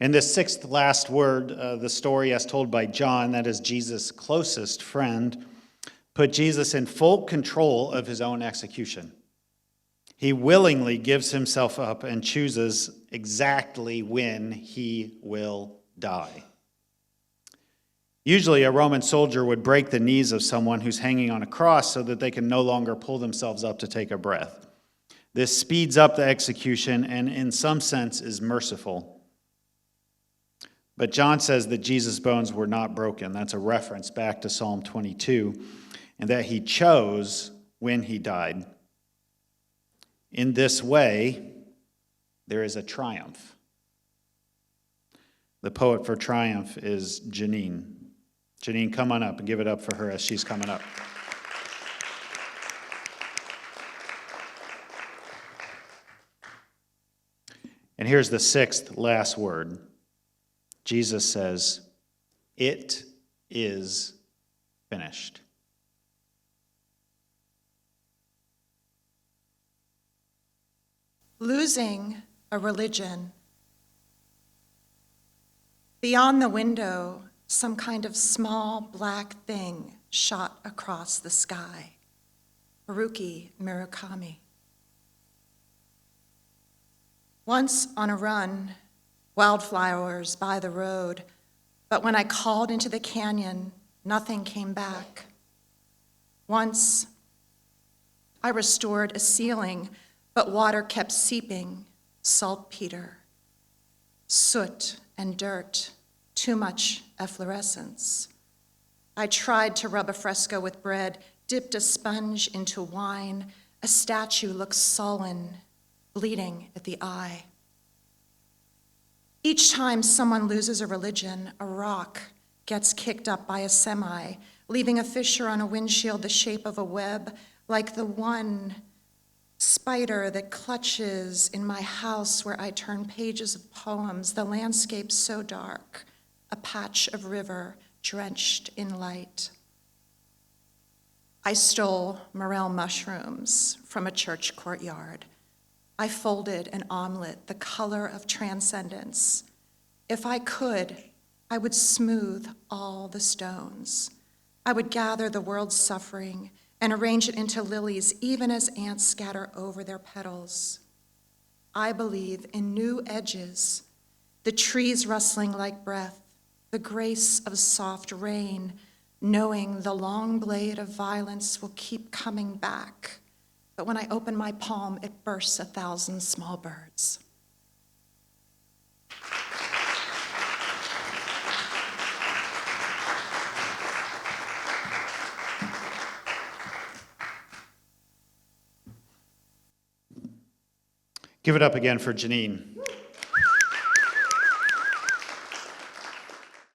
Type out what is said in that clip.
And this sixth last word, the story as told by John, that is Jesus' closest friend, put Jesus in full control of his own execution. He willingly gives himself up and chooses exactly when he will die. Usually, a Roman soldier would break the knees of someone who's hanging on a cross so that they can no longer pull themselves up to take a breath. This speeds up the execution and, in some sense, is merciful. But John says that Jesus' bones were not broken. That's a reference back to Psalm 22, and that he chose when he died. In this way, there is a triumph. The poet for triumph is Janine. Janine, come on up and give it up for her as she's coming up. And here's the sixth last word. Jesus says, "It is finished." Losing a religion. Beyond the window, some kind of small black thing shot across the sky. Haruki Murakami. Once on a run, wildflowers by the road, but when I called into the canyon, nothing came back. Once, I restored a ceiling, but water kept seeping, saltpeter, soot and dirt, too much efflorescence. I tried to rub a fresco with bread, dipped a sponge into wine. A statue looked sullen, bleeding at the eye. Each time someone loses a religion, a rock gets kicked up by a semi, leaving a fissure on a windshield the shape of a web, like the one spider that clutches in my house where I turn pages of poems, the landscape so dark, a patch of river drenched in light. I stole morel mushrooms from a church courtyard. I folded an omelet, the color of transcendence. If I could, I would smooth all the stones. I would gather the world's suffering and arrange it into lilies, even as ants scatter over their petals. I believe in new edges, the trees rustling like breath, the grace of soft rain, knowing the long blade of violence will keep coming back. But when I open my palm, it bursts 1,000 small birds. Give it up again for Janine.